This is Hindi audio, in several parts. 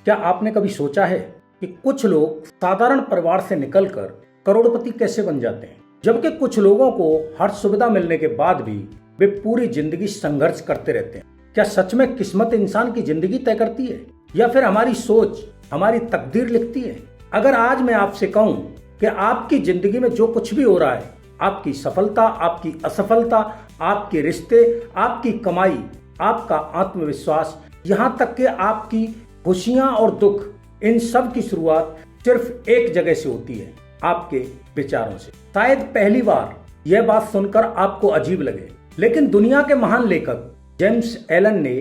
क्या आपने कभी सोचा है कि कुछ लोग साधारण परिवार से निकलकर करोड़पति कैसे बन जाते हैं, जबकि कुछ लोगों को हर सुविधा मिलने के बाद भी वे पूरी जिंदगी संघर्ष करते रहते हैं। क्या सच में किस्मत इंसान की जिंदगी तय करती है या फिर हमारी सोच हमारी तकदीर लिखती है? अगर आज मैं आपसे कहूं कि आपकी जिंदगी में जो कुछ भी हो रहा है, आपकी सफलता, आपकी असफलता, आपके रिश्ते, आपकी कमाई, आपका आत्मविश्वास, यहाँ तक कि आपकी खुशियां और दुख, इन सब की शुरुआत सिर्फ एक जगह से होती है, आपके विचारों से। शायद पहली बार यह बात सुनकर आपको अजीब लगे, लेकिन दुनिया के महान लेखक जेम्स एलन ने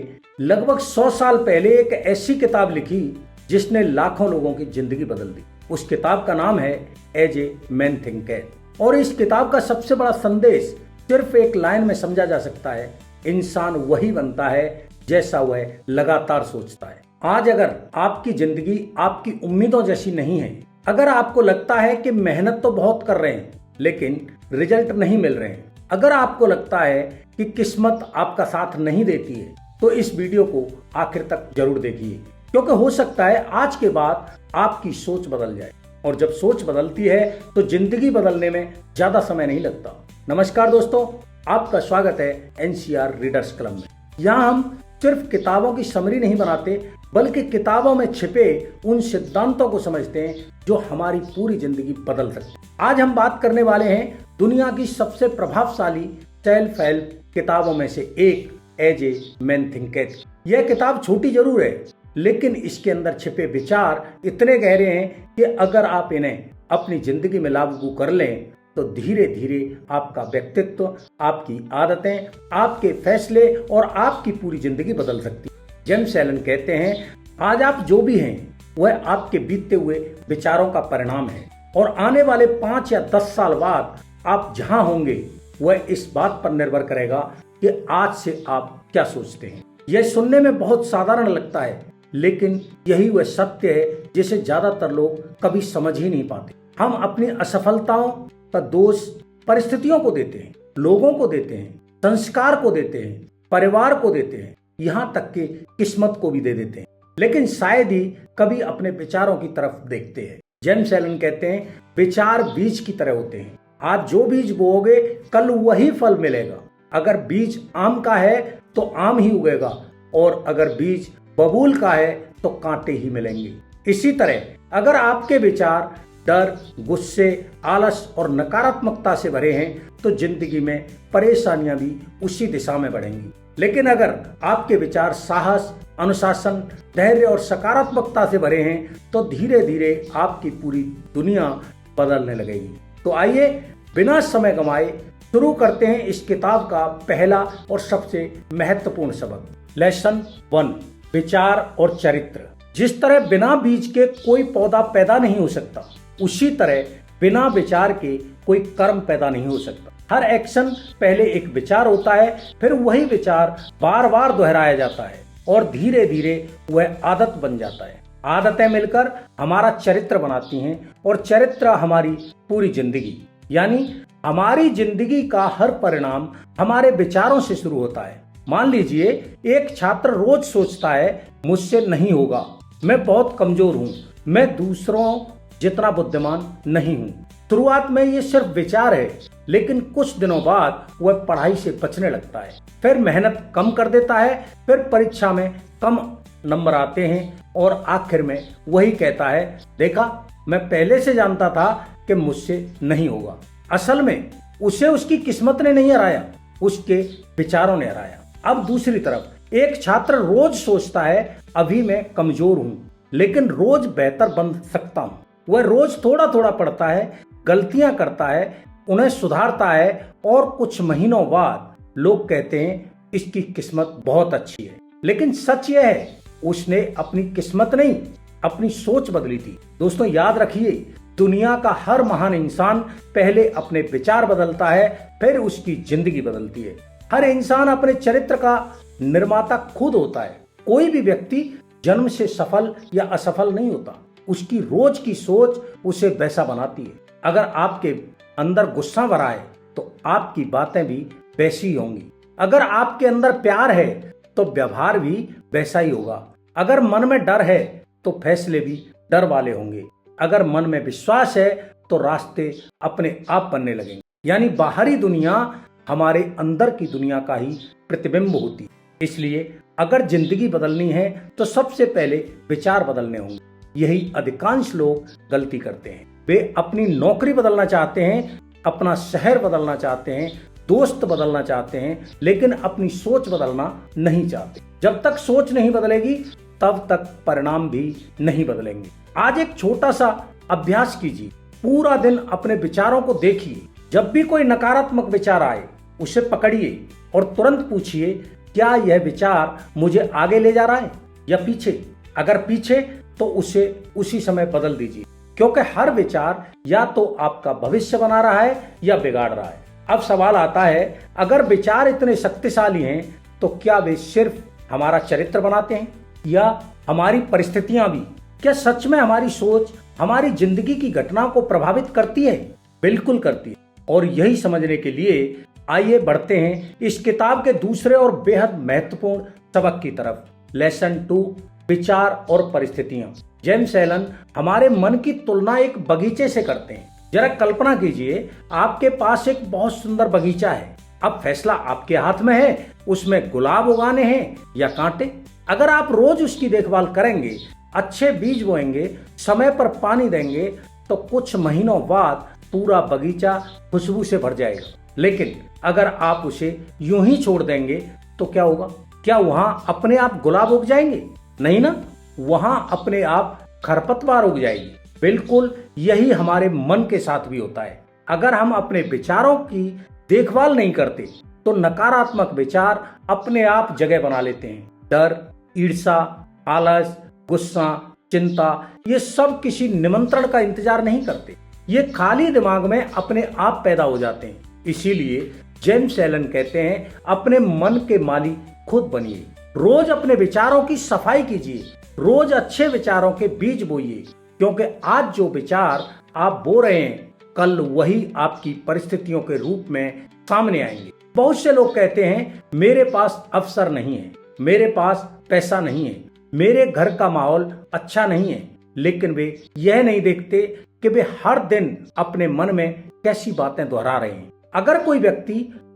लगभग 100 साल पहले एक ऐसी किताब लिखी जिसने लाखों लोगों की जिंदगी बदल दी। उस किताब का नाम है एज ए मैन थिंकेथ। और इस किताब का सबसे बड़ा संदेश सिर्फ एक लाइन में समझा जा सकता है, इंसान वही बनता है जैसा वह लगातार सोचता है। आज अगर आपकी जिंदगी आपकी उम्मीदों जैसी नहीं है, अगर आपको लगता है कि मेहनत तो बहुत कर रहे हैं लेकिन रिजल्ट नहीं मिल रहे हैं, अगर आपको लगता है कि किस्मत आपका साथ नहीं देती है, तो इस वीडियो को आखिर तक जरूर देखिए, क्योंकि हो सकता है आज के बाद आपकी सोच बदल जाए। और जब सोच बदलती है तो जिंदगी बदलने में ज्यादा समय नहीं लगता। नमस्कार दोस्तों, आपका स्वागत है एनसीआर रीडर्स क्लब में। यहाँ हम सिर्फ किताबों की समरी नहीं बनाते, बल्कि किताबों में छिपे उन सिद्धांतों को समझते हैं जो हमारी पूरी जिंदगी बदल सकते हैं। आज हम बात करने वाले हैं दुनिया की सबसे प्रभावशाली सेल्फ हेल्प किताबों में से एक, एज ए मैन थिंकेथ। यह किताब छोटी जरूर है, लेकिन इसके अंदर छिपे विचार इतने गहरे हैं कि अगर आप इन्हें अपनी जिंदगी में लागू कर लें तो धीरे धीरे आपका व्यक्तित्व, आपकी आदतें, आपके फैसले और आपकी पूरी जिंदगी बदल सकती है। जेम्स एलन कहते हैं, आज आप जो भी हैं वह आपके बीतते हुए विचारों का परिणाम है, और आने वाले 5 या 10 साल बाद आप जहां होंगे वह इस बात पर निर्भर करेगा कि आज से आप क्या सोचते हैं। यह सुनने में बहुत साधारण लगता है, लेकिन यही वह सत्य है जिसे ज्यादातर लोग कभी समझ ही नहीं पाते। हम अपनी असफलताओं का दोष परिस्थितियों को देते हैं, लोगों को देते हैं, संस्कार को देते हैं, परिवार को देते हैं, यहाँ तक कि किस्मत को भी दे देते हैं, लेकिन शायद ही कभी अपने विचारों की तरफ देखते हैं। जेम्स एलन कहते हैं, विचार बीज की तरह होते हैं। आज जो बीज बोओगे कल वही फल मिलेगा। अगर बीज आम का है तो आम ही उगेगा, और अगर बीज बबूल का है तो कांटे ही मिलेंगे। इसी तरह अगर आपके विचार डर, गुस्से, आलस और नकारात्मकता से भरे हैं तो जिंदगी में परेशानियां भी उसी दिशा में बढ़ेंगी। लेकिन अगर आपके विचार साहस, अनुशासन, धैर्य और सकारात्मकता से भरे हैं तो धीरे धीरे आपकी पूरी दुनिया बदलने लगेगी। तो आइए बिना समय गंवाए शुरू करते हैं इस किताब का पहला और सबसे महत्वपूर्ण सबक। लेसन 1, विचार और चरित्र। जिस तरह बिना बीज के कोई पौधा पैदा नहीं हो सकता, उसी तरह बिना विचार के कोई कर्म पैदा नहीं हो सकता। हर एक्शन पहले एक विचार होता है, फिर वही विचार बार बार दोहराया जाता है और धीरे धीरे वह आदत बन जाता है। आदतें मिलकर हमारा चरित्र बनाती हैं और चरित्र हमारी पूरी जिंदगी। यानी हमारी जिंदगी का हर परिणाम हमारे विचारों से शुरू होता है। मान लीजिए एक छात्र रोज सोचता है, मुझसे नहीं होगा, मैं बहुत कमजोर हूँ, मैं दूसरों जितना बुद्धिमान नहीं हूँ। शुरुआत में ये सिर्फ विचार है, लेकिन कुछ दिनों बाद वह पढ़ाई से बचने लगता है, फिर मेहनत कम कर देता है, फिर परीक्षा में कम नंबर आते हैं और आखिर में वही कहता है, देखा मैं पहले से जानता था कि मुझसे नहीं होगा। असल में उसे उसकी किस्मत ने नहीं हराया, उसके विचारों ने हराया। अब दूसरी तरफ एक छात्र रोज सोचता है, अभी मैं कमजोर हूँ लेकिन रोज बेहतर बन सकता हूँ। वह रोज थोड़ा थोड़ा पढ़ता है, गलतियां करता है, उन्हें सुधारता है, और कुछ महीनों बाद लोग कहते हैं इसकी किस्मत बहुत अच्छी है। लेकिन सच यह है, उसने अपनी किस्मत नहीं, अपनी सोच बदली थी। दोस्तों याद रखिए, दुनिया का हर महान इंसान पहले अपने विचार बदलता है, फिर उसकी जिंदगी बदलती है। हर इंसान अपने चरित्र का निर्माता खुद होता है। कोई भी व्यक्ति जन्म से सफल या असफल नहीं होता, उसकी रोज की सोच उसे वैसा बनाती है। अगर आपके अंदर गुस्सा भरा है तो आपकी बातें भी वैसी ही होंगी। अगर आपके अंदर प्यार है तो व्यवहार भी वैसा ही होगा। अगर मन में डर है तो फैसले भी डर वाले होंगे। अगर मन में विश्वास है तो रास्ते अपने आप बनने लगेंगे। यानी बाहरी दुनिया हमारे अंदर की दुनिया का ही प्रतिबिंब होती है। इसलिए अगर जिंदगी बदलनी है तो सबसे पहले विचार बदलने होंगे। यही अधिकांश लोग गलती करते हैं। वे अपनी नौकरी बदलना चाहते हैं, अपना शहर बदलना चाहते हैं, दोस्त बदलना चाहते हैं, लेकिन अपनी सोच बदलना नहीं चाहते। जब तक सोच नहीं बदलेगी तब तक परिणाम भी नहीं बदलेंगे। आज एक छोटा सा अभ्यास कीजिए। पूरा दिन अपने विचारों को देखिए। जब भी कोई नकारात्मक विचार आए उसे पकड़िए और तुरंत पूछिए, क्या यह विचार मुझे आगे ले जा रहा है या पीछे? अगर पीछे तो उसे उसी समय बदल दीजिए, क्योंकि हर विचार या तो आपका भविष्य बना रहा है या बिगाड़ रहा है। अब सवाल आता है, अगर विचार इतने शक्तिशाली हैं तो क्या वे सिर्फ हमारा चरित्र बनाते हैं या हमारी परिस्थितियां भी? क्या सच में हमारी सोच हमारी जिंदगी की घटनाओं को प्रभावित करती है? बिल्कुल करती है। और यही समझने के लिए आइए बढ़ते हैं इस किताब के दूसरे और बेहद महत्वपूर्ण सबक की तरफ। लेसन 2, विचार और परिस्थितियां। जेम्स एलन हमारे मन की तुलना एक बगीचे से करते हैं। जरा कल्पना कीजिए, आपके पास एक बहुत सुंदर बगीचा है। अब फैसला आपके हाथ में है, उसमें गुलाब उगाने हैं या कांटे। अगर आप रोज उसकी देखभाल करेंगे, अच्छे बीज बोएंगे, समय पर पानी देंगे, तो कुछ महीनों बाद पूरा बगीचा खुशबू से भर जाएगा। लेकिन अगर आप उसे यूं ही छोड़ देंगे तो क्या होगा? क्या वहां अपने आप गुलाब उग जाएंगे? नहीं ना, वहां अपने आप खरपतवार उग जाएगी। बिल्कुल यही हमारे मन के साथ भी होता है। अगर हम अपने विचारों की देखभाल नहीं करते तो नकारात्मक विचार अपने आप जगह बना लेते हैं। डर, ईर्ष्या, आलस, गुस्सा, चिंता, ये सब किसी निमंत्रण का इंतजार नहीं करते। ये खाली दिमाग में अपने आप पैदा हो जाते हैं। इसीलिए जेम्स एलन कहते हैं, अपने मन के मालिक खुद बनिए। रोज अपने विचारों की सफाई कीजिए। रोज अच्छे विचारों के बीज बोइए, क्योंकि आज जो विचार आप बो रहे हैं कल वही आपकी परिस्थितियों के रूप में सामने आएंगे। बहुत से लोग कहते हैं, मेरे पास अवसर नहीं है, मेरे पास पैसा नहीं है, मेरे घर का माहौल अच्छा नहीं है। लेकिन वे यह नहीं देखते कि वे हर दिन अपने मन में कैसी बातें दोहरा रहे हैं। अगर कोई व्यक्ति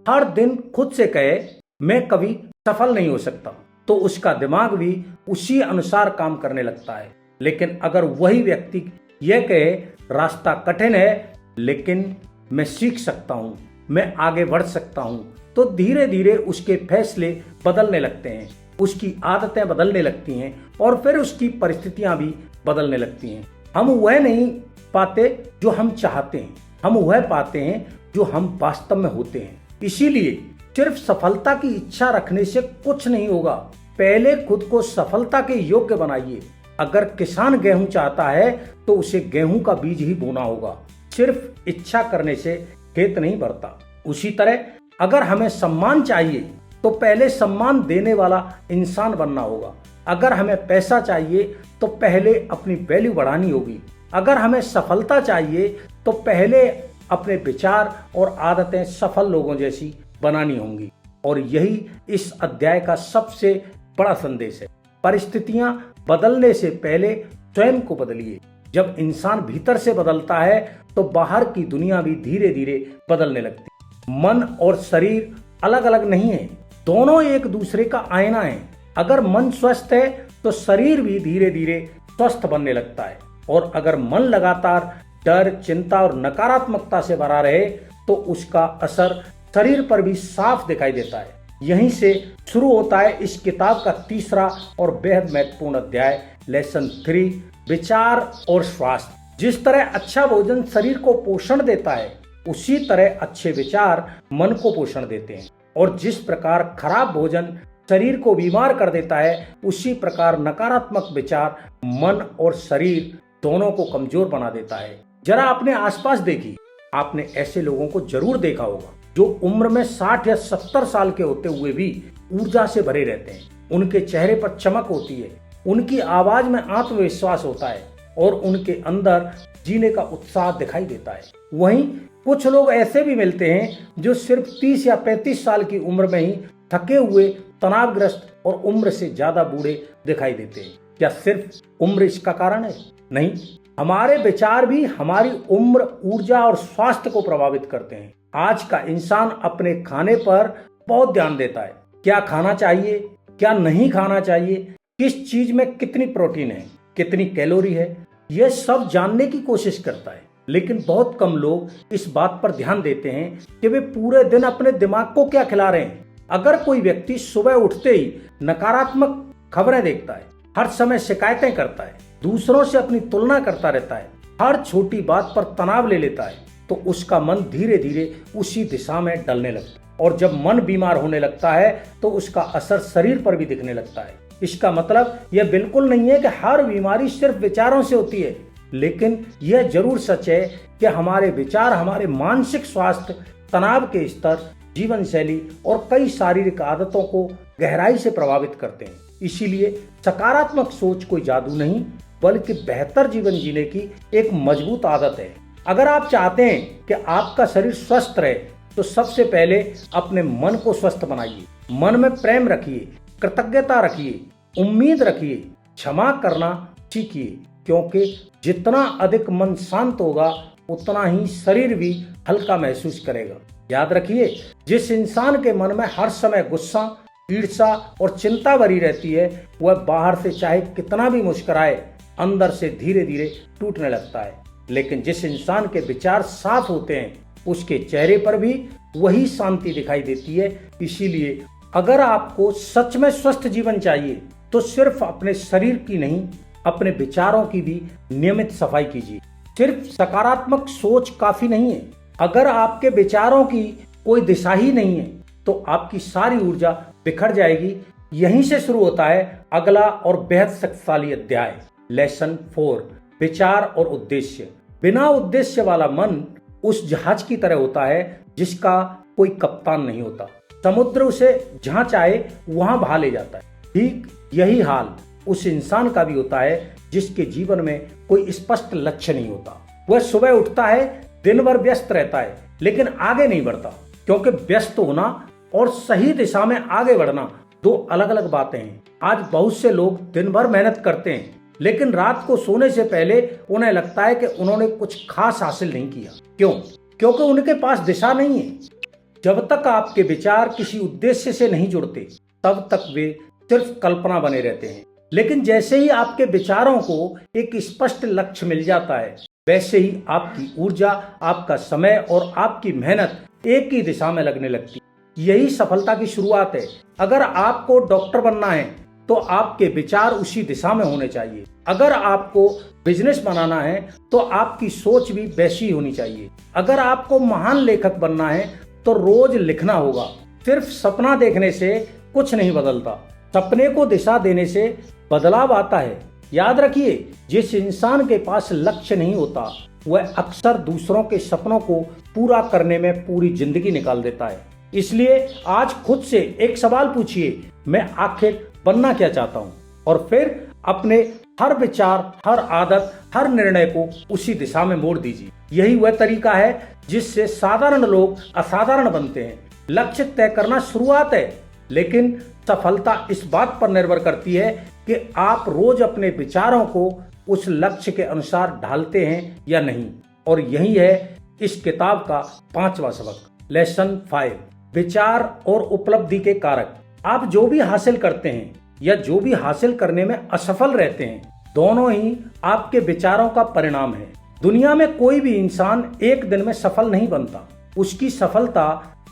हर दिन खुद से कहे, मैं कभी सफल नहीं हो सकता, तो उसका दिमाग भी उसी अनुसार काम करने लगता है। लेकिन अगर वही व्यक्ति यह कहे, रास्ता कठिन है लेकिन मैं सीख सकता हूँ, मैं आगे बढ़ सकता हूँ, तो धीरे धीरे उसके फैसले बदलने लगते हैं, उसकी आदतें बदलने लगती हैं और फिर उसकी परिस्थितियां भी बदलने लगती हैं। हम वह नहीं पाते जो हम चाहते हैं, हम वह पाते हैं जो हम वास्तव में होते हैं। इसीलिए सिर्फ सफलता की इच्छा रखने से कुछ नहीं होगा। पहले खुद को सफलता के योग्य बनाइए। अगर किसान गेहूं चाहता है तो उसे गेहूं का बीज ही बोना होगा। सिर्फ इच्छा करने से खेत नहीं बढ़ता। उसी तरह अगर हमें सम्मान चाहिए तो पहले सम्मान देने वाला इंसान बनना होगा। अगर हमें पैसा चाहिए तो पहले अपनी वैल्यू बढ़ानी होगी। अगर हमें सफलता चाहिए तो पहले अपने विचार और आदतें सफल लोगों जैसी बनानी होंगी। और यही इस अध्याय का सबसे बड़ा संदेश है। परिस्थितियां बदलने से पहले स्वयं को बदलिए। जब इंसान भीतर से बदलता है तो बाहर की दुनिया भी धीरे धीरे बदलने लगती है। मन और शरीर अलग अलग नहीं है, दोनों एक दूसरे का आईना है। अगर मन स्वस्थ है तो शरीर भी धीरे धीरे स्वस्थ बनने लगता है। और अगर मन लगातार डर, चिंता और नकारात्मकता से भरा रहे तो उसका असर शरीर पर भी साफ दिखाई देता है। यहीं से शुरू होता है इस किताब का तीसरा और बेहद महत्वपूर्ण अध्याय, लेसन 3, विचार और स्वास्थ्य। जिस तरह अच्छा भोजन शरीर को पोषण देता है, उसी तरह अच्छे विचार मन को पोषण देते हैं। और जिस प्रकार खराब भोजन शरीर को बीमार कर देता है, उसी प्रकार नकारात्मक विचार मन और शरीर दोनों को कमजोर बना देता है। जरा अपने आसपास देखिए, आपने ऐसे लोगों को जरूर देखा होगा जो उम्र में 60 या 70 साल के होते हुए भी ऊर्जा से भरे रहते हैं। उनके चेहरे पर चमक होती है, उनकी आवाज में आत्मविश्वास होता है और उनके अंदर जीने का उत्साह दिखाई देता है। वहीं कुछ लोग ऐसे भी मिलते हैं जो सिर्फ 30 या 35 साल की उम्र में ही थके हुए, तनावग्रस्त और उम्र से ज्यादा बूढ़े दिखाई देते हैं। क्या सिर्फ उम्र इसका कारण है? नहीं, हमारे विचार भी हमारी उम्र, ऊर्जा और स्वास्थ्य को प्रभावित करते हैं। आज का इंसान अपने खाने पर बहुत ध्यान देता है। क्या खाना चाहिए, क्या नहीं खाना चाहिए, किस चीज में कितनी प्रोटीन है, कितनी कैलोरी है, यह सब जानने की कोशिश करता है। लेकिन बहुत कम लोग इस बात पर ध्यान देते हैं कि वे पूरे दिन अपने दिमाग को क्या खिला रहे हैं। अगर कोई व्यक्ति सुबह उठते ही नकारात्मक खबरें देखता है, हर समय शिकायतें करता है, दूसरों से अपनी तुलना करता रहता है, हर छोटी बात पर तनाव ले लेता है, तो उसका मन धीरे धीरे उसी दिशा में डलने लगता है। और जब मन बीमार होने लगता है तो उसका असर शरीर पर भी दिखने लगता है। इसका मतलब यह बिल्कुल नहीं है कि हर बीमारी सिर्फ विचारों से होती है, लेकिन यह जरूर सच है कि हमारे विचार हमारे मानसिक स्वास्थ्य, तनाव के स्तर, जीवन शैली और कई शारीरिक आदतों को गहराई से प्रभावित करते हैं। इसीलिए सकारात्मक सोच कोई जादू नहीं, बल्कि बेहतर जीवन जीने की एक मजबूत आदत है। अगर आप चाहते हैं कि आपका शरीर स्वस्थ रहे तो सबसे पहले अपने मन को स्वस्थ बनाइए। मन में प्रेम रखिए, कृतज्ञता रखिए, उम्मीद रखिए, क्षमा करना सीखिए, क्योंकि जितना अधिक मन शांत होगा उतना ही शरीर भी हल्का महसूस करेगा। याद रखिए, जिस इंसान के मन में हर समय गुस्सा, ईर्ष्या और चिंता भरी रहती है, वह बाहर से चाहे कितना भी मुस्कुराए, अंदर से धीरे धीरे टूटने लगता है। लेकिन जिस इंसान के विचार साफ होते हैं, उसके चेहरे पर भी वही शांति दिखाई देती है। इसीलिए अगर आपको सच में स्वस्थ जीवन चाहिए तो सिर्फ अपने शरीर की नहीं, अपने विचारों की भी नियमित सफाई कीजिए। सिर्फ सकारात्मक सोच काफी नहीं है। अगर आपके विचारों की कोई दिशा ही नहीं है तो आपकी सारी ऊर्जा बिखर जाएगी। यहीं से शुरू होता है अगला और बेहद शक्तिशाली अध्याय, लेसन 4, विचार और उद्देश्य। बिना उद्देश्य वाला मन उस जहाज की तरह होता है जिसका कोई कप्तान नहीं होता। समुद्र उसे जहां चाहे वहां बहा ले जाता है। ठीक यही हाल उस इंसान का भी होता है जिसके जीवन में कोई स्पष्ट लक्ष्य नहीं होता। वह सुबह उठता है, दिन भर व्यस्त रहता है, लेकिन आगे नहीं बढ़ता, क्योंकि व्यस्त होना और सही दिशा में आगे बढ़ना दो अलग अलग बातें हैं। आज बहुत से लोग दिन भर मेहनत करते हैं, लेकिन रात को सोने से पहले उन्हें लगता है कि उन्होंने कुछ खास हासिल नहीं किया। क्यों? क्योंकि उनके पास दिशा नहीं है। जब तक आपके विचार किसी उद्देश्य से नहीं जुड़ते, तब तक वे सिर्फ कल्पना बने रहते हैं। लेकिन जैसे ही आपके विचारों को एक स्पष्ट लक्ष्य मिल जाता है, वैसे ही आपकी ऊर्जा, आपका समय और आपकी मेहनत एक ही दिशा में लगने लगती है। यही सफलता की शुरुआत है। अगर आपको डॉक्टर बनना है तो आपके विचार उसी दिशा में होने चाहिए। अगर आपको बिजनेस बनाना है तो आपकी सोच भी वैसी होनी चाहिए। अगर आपको महान लेखक बनना है तो रोज लिखना होगा। सिर्फ सपना देखने से कुछ नहीं बदलता, सपने को दिशा देने से बदलाव आता है। याद रखिए, जिस इंसान के पास लक्ष्य नहीं होता वह अक्सर दूसरों के सपनों को पूरा करने में पूरी जिंदगी निकाल देता है। इसलिए आज खुद से एक सवाल पूछिए, मैं आखिर बनना क्या चाहता हूँ? और फिर अपने हर विचार, हर आदत, हर निर्णय को उसी दिशा में मोड़ दीजिए। यही वह तरीका है जिससे साधारण लोग असाधारण बनते हैं। लक्ष्य तय करना शुरुआत है, लेकिन सफलता इस बात पर निर्भर करती है कि आप रोज अपने विचारों को उस लक्ष्य के अनुसार ढालते हैं या नहीं। और यही है इस किताब का 5वां सबक, लेसन 5, विचार और उपलब्धि के कारक। आप जो भी हासिल करते हैं या जो भी हासिल करने में असफल रहते हैं, दोनों ही आपके विचारों का परिणाम है। दुनिया में कोई भी इंसान एक दिन में सफल नहीं बनता। उसकी सफलता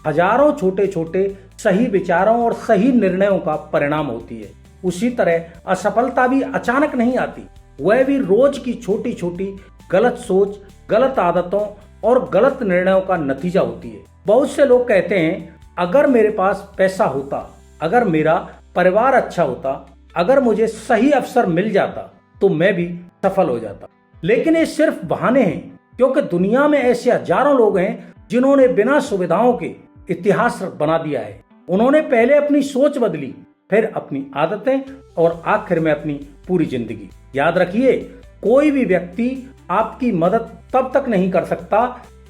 हजारों छोटे छोटे सही विचारों और सही निर्णयों का परिणाम होती है। उसी तरह असफलता भी अचानक नहीं आती, वह भी रोज की छोटी छोटी गलत सोच, गलत आदतों और गलत निर्णयों का नतीजा होती है। बहुत से लोग कहते हैं, अगर मेरे पास पैसा होता, अगर मेरा परिवार अच्छा होता, अगर मुझे सही अवसर मिल जाता तो मैं भी सफल हो जाता। लेकिन ये सिर्फ बहाने हैं, क्योंकि दुनिया में ऐसे हजारों लोग हैं जिन्होंने बिना सुविधाओं के इतिहास बना दिया है। उन्होंने पहले अपनी सोच बदली, फिर अपनी आदतें और आखिर में अपनी पूरी जिंदगी। याद रखिए, कोई भी व्यक्ति आपकी मदद तब तक नहीं कर सकता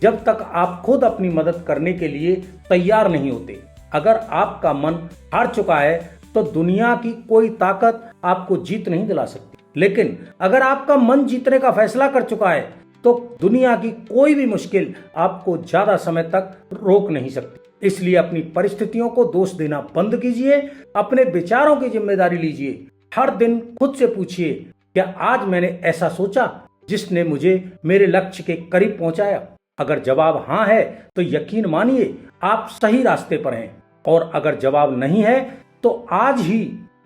जब तक आप खुद अपनी मदद करने के लिए तैयार नहीं होते। अगर आपका मन हार चुका है तो दुनिया की कोई ताकत आपको जीत नहीं दिला सकती। लेकिन अगर आपका मन जीतने का फैसला कर चुका है तो दुनिया की कोई भी मुश्किल आपको ज्यादा समय तक रोक नहीं सकती। इसलिए अपनी परिस्थितियों को दोष देना बंद कीजिए, अपने विचारों की जिम्मेदारी लीजिए। हर दिन खुद से पूछिए, क्या आज मैंने ऐसा सोचा जिसने मुझे मेरे लक्ष्य के करीब पहुंचाया? अगर जवाब हाँ है तो यकीन मानिए आप सही रास्ते पर हैं, और अगर जवाब नहीं है तो आज ही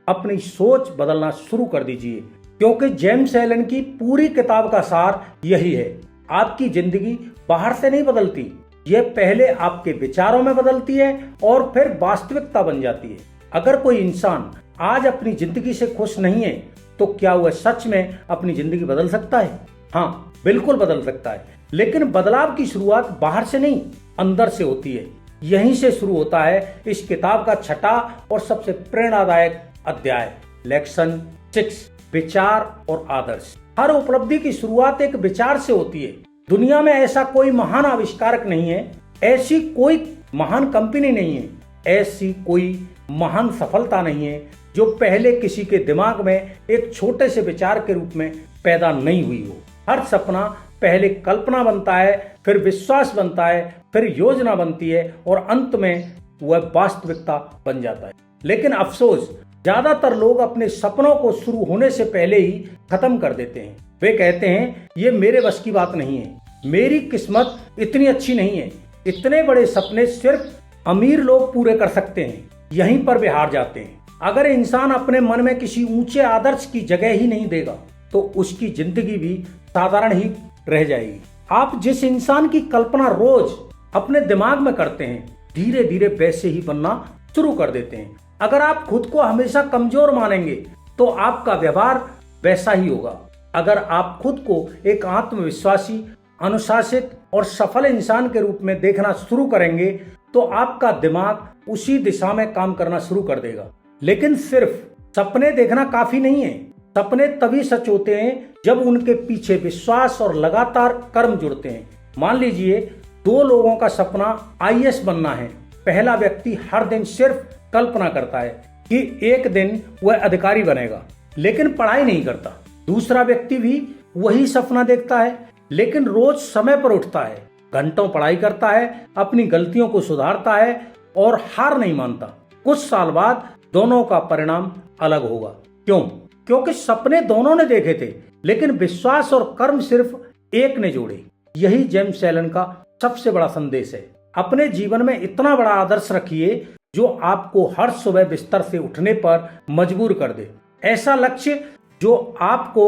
अपनी सोच बदलना शुरू कर दीजिए, क्योंकि जेम्स एलन की पूरी किताब का सार यही है। आपकी जिंदगी बाहर से नहीं बदलती, यह पहले आपके विचारों में बदलती है और फिर वास्तविकता बन जाती है। अगर कोई इंसान आज अपनी जिंदगी से खुश नहीं है तो क्या वह सच में अपनी जिंदगी बदल सकता है? हाँ, बिल्कुल बदल सकता है, लेकिन बदलाव की शुरुआत बाहर से नहीं, अंदर से होती है। यहीं से शुरू होता है इस किताब का छठा और सबसे प्रेरणादायक अध्याय, लेसन 6, विचार और आदर्श। हर उपलब्धि की शुरुआत एक विचार से होती है। दुनिया में ऐसा कोई महान आविष्कारक नहीं है, ऐसी कोई महान कंपनी नहीं है, ऐसी कोई महान सफलता नहीं है जो पहले किसी के दिमाग में एक छोटे से विचार के रूप में पैदा नहीं हुई हो। हर सपना पहले कल्पना बनता है, फिर विश्वास बनता है, फिर योजना बनती है और अंत में वह वास्तविकता बन जाता है। लेकिन अफसोस, ज्यादातर लोग अपने सपनों को शुरू होने से पहले ही खत्म कर देते हैं। वे कहते हैं, ये मेरे बस की बात नहीं है, मेरी किस्मत इतनी अच्छी नहीं है, इतने बड़े सपने सिर्फ अमीर लोग पूरे कर सकते हैं। यहीं पर वे हार जाते हैं। अगर इंसान अपने मन में किसी ऊंचे आदर्श की जगह ही नहीं देगा तो उसकी जिंदगी भी साधारण ही रह जाएगी। आप जिस इंसान की कल्पना रोज अपने दिमाग में करते हैं, धीरे धीरे वैसे ही बनना शुरू कर देते हैं। अगर आप खुद को हमेशा कमजोर मानेंगे तो आपका व्यवहार वैसा ही होगा। अगर आप खुद को एक आत्मविश्वासी, अनुशासित और सफल इंसान के रूप में देखना शुरू करेंगे तो आपका दिमाग उसी दिशा में काम करना शुरू कर देगा। लेकिन सिर्फ सपने देखना काफी नहीं है। सपने तभी सच होते हैं जब उनके पीछे विश्वास और लगातार कर्म जुड़ते हैं। मान लीजिए 2 लोगों का सपना आईएएस बनना है। पहला व्यक्ति हर दिन सिर्फ कल्पना करता है कि एक दिन वह अधिकारी बनेगा, लेकिन पढ़ाई नहीं करता। दूसरा व्यक्ति भी वही सपना देखता है, लेकिन रोज समय पर उठता है, घंटों पढ़ाई करता है, अपनी गलतियों को सुधारता है और हार नहीं मानता। कुछ साल बाद दोनों का परिणाम अलग होगा। क्यों? क्योंकि सपने दोनों ने देखे थे, लेकिन विश्वास और कर्म सिर्फ एक ने जोड़े। यही जेम्स एलन का सबसे बड़ा संदेश है। अपने जीवन में इतना बड़ा आदर्श रखिए जो आपको हर सुबह बिस्तर से उठने पर मजबूर कर दे। ऐसा लक्ष्य जो आपको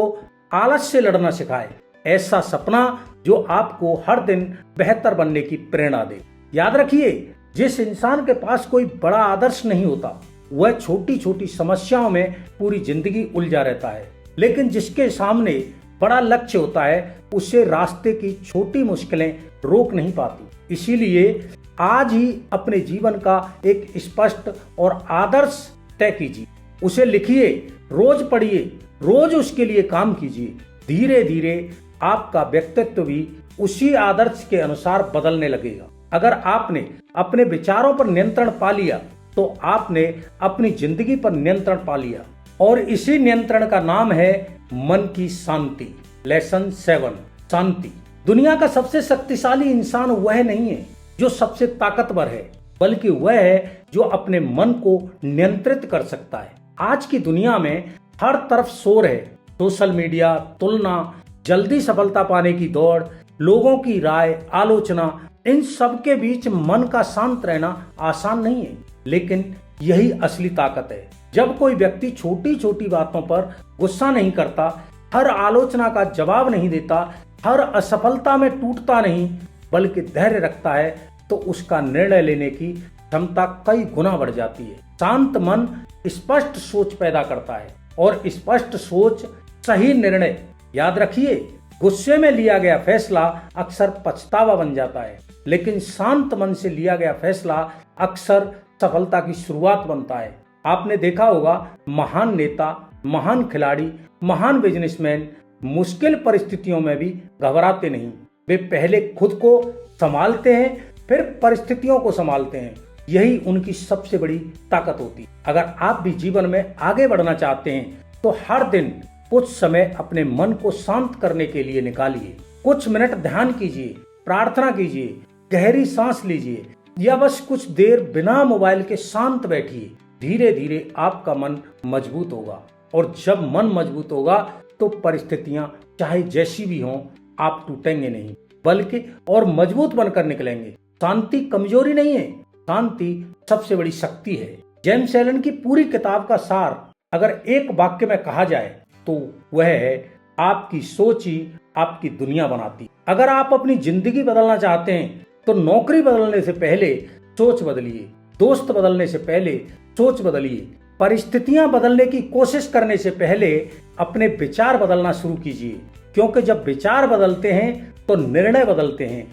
आलस से लड़ना सिखाए। ऐसा सपना जो आपको हर दिन बेहतर बनने की प्रेरणा दे। याद रखिए, जिस इंसान के पास कोई बड़ा आदर्श नहीं होता वह छोटी छोटी समस्याओं में पूरी जिंदगी उलझा रहता है, लेकिन जिसके सामने बड़ा लक्ष्य होता है उसे रास्ते की छोटी मुश्किलें रोक नहीं पाती। इसीलिए आज ही अपने जीवन का एक स्पष्ट और आदर्श तय कीजिए, उसे लिखिए, रोज पढ़िए, रोज उसके लिए काम कीजिए। धीरे धीरे आपका व्यक्तित्व भी उसी आदर्श के अनुसार बदलने लगेगा। अगर आपने अपने विचारों पर नियंत्रण पा लिया तो आपने अपनी जिंदगी पर नियंत्रण पा लिया, और इसी नियंत्रण का नाम है मन की शांति। लेसन 7, शांति। दुनिया का सबसे शक्तिशाली इंसान वह नहीं है जो सबसे ताकतवर है, बल्कि वह है जो अपने मन को नियंत्रित कर सकता है। आज की दुनिया में हर तरफ शोर है, सोशल मीडिया, तुलना, जल्दी सफलता पाने की दौड़, लोगों की राय, आलोचना, इन सब के बीच मन का शांत रहना आसान नहीं है, लेकिन यही असली ताकत है। जब कोई व्यक्ति छोटी छोटी बातों पर गुस्सा नहीं करता, हर आलोचना का जवाब नहीं देता, हर असफलता में टूटता नहीं, बल्कि धैर्य रखता है, तो उसका निर्णय लेने की क्षमता कई गुना बढ़ जाती है। शांत मन स्पष्ट सोच पैदा करता है, और स्पष्ट सोच सही निर्णय। याद रखिए, गुस्से में लिया गया फैसला अक्सर पछतावा बन जाता है, लेकिन शांत मन से लिया गया फैसला अक्सर सफलता की शुरुआत बनता है। आपने देखा होगा, महान नेता, महान खिलाड़ी, महान बिजनेसमैन मुश्किल परिस्थितियों में भी घबराते नहीं। वे पहले खुद को संभालते हैं, फिर परिस्थितियों को संभालते हैं। यही उनकी सबसे बड़ी ताकत होती है। अगर आप भी जीवन में आगे बढ़ना चाहते हैं तो हर दिन कुछ समय अपने मन को शांत करने के लिए निकालिए। कुछ मिनट ध्यान कीजिए, प्रार्थना कीजिए, गहरी सांस लीजिए या बस कुछ देर बिना मोबाइल के शांत बैठिए। धीरे धीरे आपका मन मजबूत होगा और जब मन मजबूत होगा तो परिस्थितियां चाहे जैसी भी हों आप टूटेंगे नहीं बल्कि और मजबूत बनकर निकलेंगे। शांति कमजोरी नहीं है, शांति सबसे बड़ी शक्ति है। जेम्स एलन की पूरी किताब का सार अगर एक वाक्य में कहा जाए तो वह है, आपकी सोच ही आपकी दुनिया बनाती। अगर आप अपनी जिंदगी बदलना चाहते हैं तो नौकरी बदलने से पहले सोच बदलिए, दोस्त बदलने से पहले सोच बदलिए, परिस्थितियां बदलने की कोशिश करने से पहले अपने विचार बदलना शुरू कीजिए। क्योंकि जब विचार बदलते हैं तो निर्णय बदलते हैं,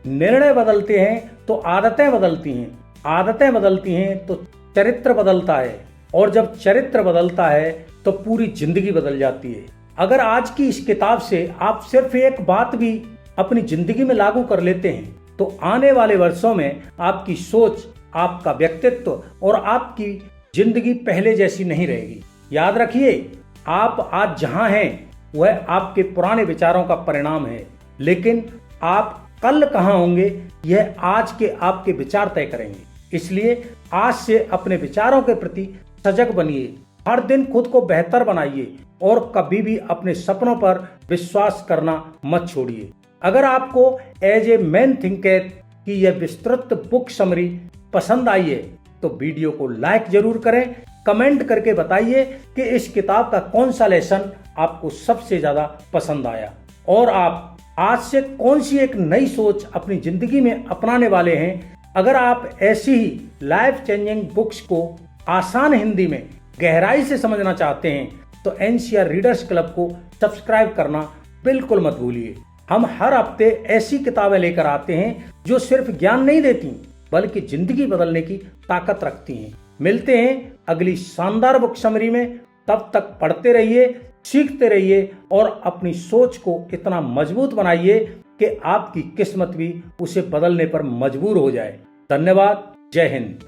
निर्णय बदलते हैं तो आदतें बदलती हैं, आदतें बदलती हैं तो चरित्र बदलता है और जब चरित्र बदलता है तो पूरी जिंदगी बदल जाती है। अगर आज की इस किताब से आप सिर्फ एक बात भी अपनी जिंदगी में लागू कर लेते हैं तो आने वाले वर्षों में आपकी सोच, आपका व्यक्तित्व और आपकी जिंदगी पहले जैसी नहीं रहेगी। याद रखिए, आप आज जहां हैं वह आपके पुराने विचारों का परिणाम है, लेकिन आप कल कहां होंगे यह आज के आपके विचार तय करेंगे। इसलिए आज से अपने विचारों के प्रति सजग बनिए, हर दिन खुद को बेहतर बनाइए और कभी भी अपने सपनों पर विश्वास करना मत छोड़िए। अगर आपको एज ए मैन थिंकेथ की यह विस्तृत बुक समरी पसंद आई है तो वीडियो को लाइक जरूर करें, कमेंट करके बताइए कि इस किताब का कौन सा लेसन आपको सबसे ज्यादा पसंद आया और आप आज से कौन सी एक नई सोच अपनी जिंदगी में अपनाने वाले हैं। अगर आप ऐसी ही लाइफ चेंजिंग बुक्स को आसान हिंदी में गहराई से समझना चाहते हैं तो एनसीआर रीडर्स क्लब को सब्सक्राइब करना बिल्कुल मत भूलिए। हम हर हफ्ते ऐसी किताबें लेकर आते हैं जो सिर्फ ज्ञान नहीं देती बल्कि जिंदगी बदलने की ताकत रखती हैं। मिलते हैं अगली शानदार बुक समरी में, तब तक पढ़ते रहिए, सीखते रहिए और अपनी सोच को इतना मजबूत बनाइए कि आपकी किस्मत भी उसे बदलने पर मजबूर हो जाए। धन्यवाद। जय हिंद।